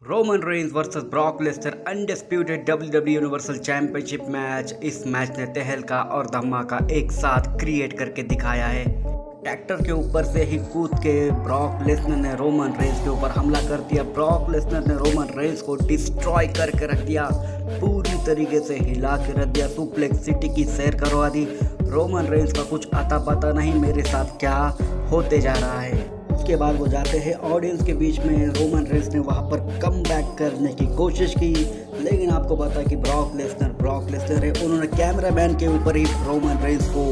Roman Reigns versus Brock Lesnar undisputed WWE universal championship match. इस match ने तहलका और धमाका एक साथ क्रिएट करके दिखाया है। ट्रैक्टर के ऊपर से ही कूद के ब्रॉक लेसनर ने रोमन रेंज के ऊपर हमला कर दिया। ब्रॉक लेसनर ने रोमन रेंज को डिस्ट्रॉय करके रख दिया, पूरी तरीके से हिला के रख दिया, सुप्लेक्स सिटी की सैर करवा दी। रोमन रेंज का कुछ अता पता नहीं मेरे साथ क्या होते जा रहा है। उसके बाद वो जाते हैं ऑडियंस के बीच में। रोमन रेंज ने वहाँ पर कम बैक करने की कोशिश की, लेकिन आपको पता है कि ब्रॉक लेसनर है, उन्होंने कैमरामैन के ऊपर ही रोमन रेंज को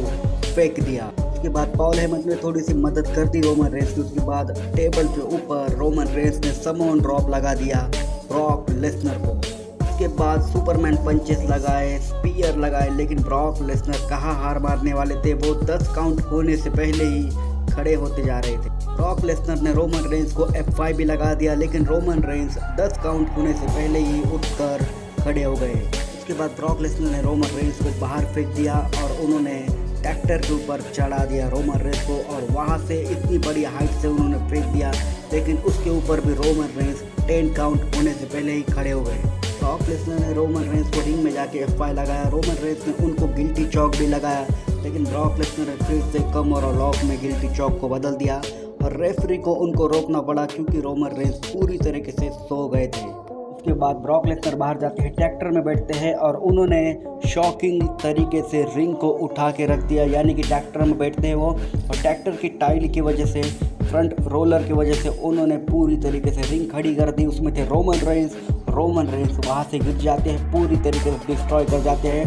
फेंक दिया। उसके बाद पॉल हेमन ने थोड़ी सी मदद कर दी रोमन रेंज की। उसके बाद टेबल के ऊपर रोमन रेंज ने समोन ड्रॉप लगा दिया ब्रॉक लेसनर को। उसके बाद सुपरमैन पंचेस लगाए, स्पीयर लगाए, लेकिन ब्रॉक लेसनर कहाँ हार मारने वाले थे। वो 10 काउंट होने से पहले ही खड़े होते जा रहे थे। ब्रॉक लेसनर ने रोमन रेंज को F5 भी लगा दिया, लेकिन रोमन रेंज 10 काउंट होने से पहले ही उठकर खड़े हो गए। उसके बाद ब्रॉक लेसनर ने रोमन रेंज को बाहर फेंक दिया और उन्होंने ट्रैक्टर के ऊपर चढ़ा दिया रोमन रेंज को, और वहां से इतनी बड़ी हाइट से उन्होंने फेंक दिया, लेकिन उसके ऊपर भी रोमन रेंज 10 काउंट होने से पहले ही खड़े हो गए। ब्रॉक लेसनर ने रोमन रेंज को रिंग में जाके F5 लगाया। रोमन रेंज ने उनको गिल्टी चौक भी लगाया, लेकिन ब्रॉक लेसनर ने फिर से कम और लॉक में गिल्टी चौक को बदल दिया और रेफरी को उनको रोकना पड़ा क्योंकि रोमन रेंज पूरी तरीके से सो गए थे। उसके बाद ब्रॉक लेसनर बाहर जाते हैं, ट्रैक्टर में बैठते हैं और उन्होंने शॉकिंग तरीके से रिंग को उठा के रख दिया। यानी कि ट्रैक्टर में बैठते हैं वो, और ट्रैक्टर की टाइल की वजह से, फ्रंट रोलर की वजह से उन्होंने पूरी तरीके से रिंग खड़ी कर दी। उसमें थे रोमन रेंज वहाँ से गिर जाते हैं, पूरी तरीके से डिस्ट्रॉय कर जाते हैं।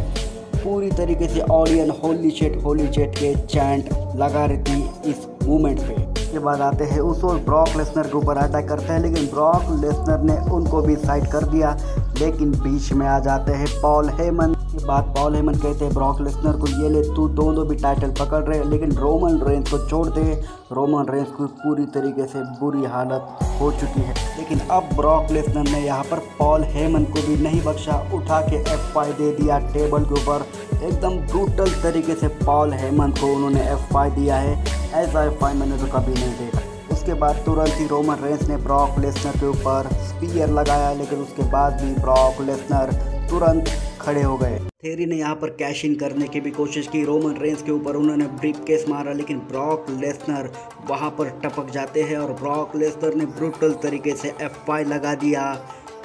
पूरी तरीके से ऑडियंस होली चैट के चैंट लगा रही थी इस मूवमेंट पे। उसके बाद आते हैं उस और ब्रॉक लेसनर के ऊपर अटैक करते हैं, लेकिन ब्रॉक लेसनर ने उनको भी साइड कर दिया, लेकिन बीच में आ जाते हैं पॉल हेमन। के बाद पॉल हेमन कहते हैं ब्रॉक लेसनर को, ये ले तू दोनों भी टाइटल पकड़ रहे, लेकिन रोमन रेंज को छोड़ दे। रोमन रेंज की पूरी तरीके से बुरी हालत हो चुकी है, लेकिन अब ब्रॉक लेसनर ने यहाँ पर पॉल हेमन को भी नहीं बख्शा, उठा के F5 दे दिया टेबल के ऊपर। एकदम ब्रूटल तरीके से पॉल हेमन को उन्होंने F5 दिया है, ऐसा F5 मैंने तो कभी नहीं देखा। उसके बाद तुरंत ही रोमन रेंज ने ब्रॉक लेसनर के ऊपर स्पीयर लगाया, लेकिन उसके बाद भी ब्रॉक लेसनर तुरंत खड़े हो गए। थेरी ने यहाँ पर कैश इन करने की भी कोशिश की, रोमन रेंज के ऊपर उन्होंने ब्रीफ केस मारा, लेकिन ब्रॉक लेसनर वहाँ पर टपक जाते हैं और ब्रॉक लेसनर ने ब्रूटल तरीके से F5 लगा दिया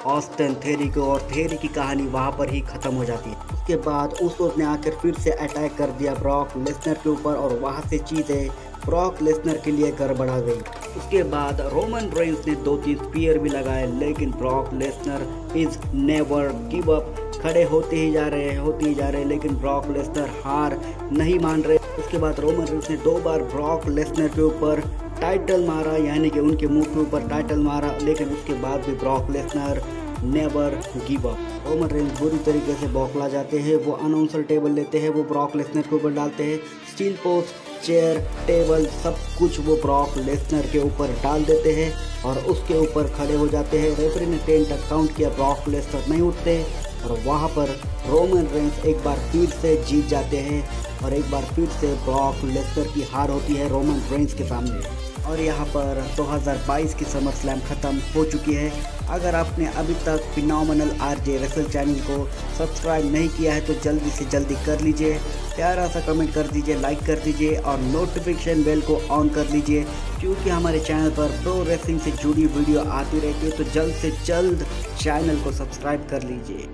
ऑस्टिन थेरी को, और थेरी की कहानी वहाँ पर ही ख़त्म हो जाती है। उसके बाद उसने ने आकर फिर से अटैक कर दिया ब्रॉक लेसनर के ऊपर, और वहाँ से चीज़ें ब्रॉक लेसनर के लिए गड़बड़ा गई। उसके बाद रोमन रेंज ने 2-3 स्पीयर भी लगाए, लेकिन Brock Lesnar is never give up, खड़े होते ही जा रहे, लेकिन ब्रॉक लेसनर हार नहीं मान रहे। उसके बाद रोमन रेंज ने 2 बार ब्रॉक लेसनर के ऊपर टाइटल मारा, यानी कि उनके मुंह के ऊपर टाइटल मारा, लेकिन उसके बाद भी Brock Lesnar never give up. Roman Reigns बुरी तरीके से बौखला जाते हैं, वो अनाउंसर टेबल लेते हैं, वो ब्रॉक लेसनर के ऊपर डालते हैं, स्टील पोस्ट, चेयर, टेबल, सब कुछ वो ब्रॉक लेसनर के ऊपर डाल देते हैं और उसके ऊपर खड़े हो जाते हैं। रेफरी ने 10 तक काउंट किया, ब्रॉक लेसनर नहीं उठते, और वहाँ पर रोमन रेंज एक बार फिर से जीत जाते हैं, और एक बार फिर से ब्रॉक लेसनर की हार होती है रोमन रेंज के सामने। और यहाँ पर 2022 की समर स्लैम ख़त्म हो चुकी है। अगर आपने अभी तक फिनोमिनल RJ रेसल चैनल को सब्सक्राइब नहीं किया है तो जल्दी से जल्दी कर लीजिए, प्यारा सा कमेंट कर दीजिए, लाइक कर दीजिए और नोटिफिकेशन बेल को ऑन कर लीजिए, क्योंकि हमारे चैनल पर प्रो रेसलिंग से जुड़ी वीडियो आती रहती है। तो जल्द से जल्द चैनल को सब्सक्राइब कर लीजिए।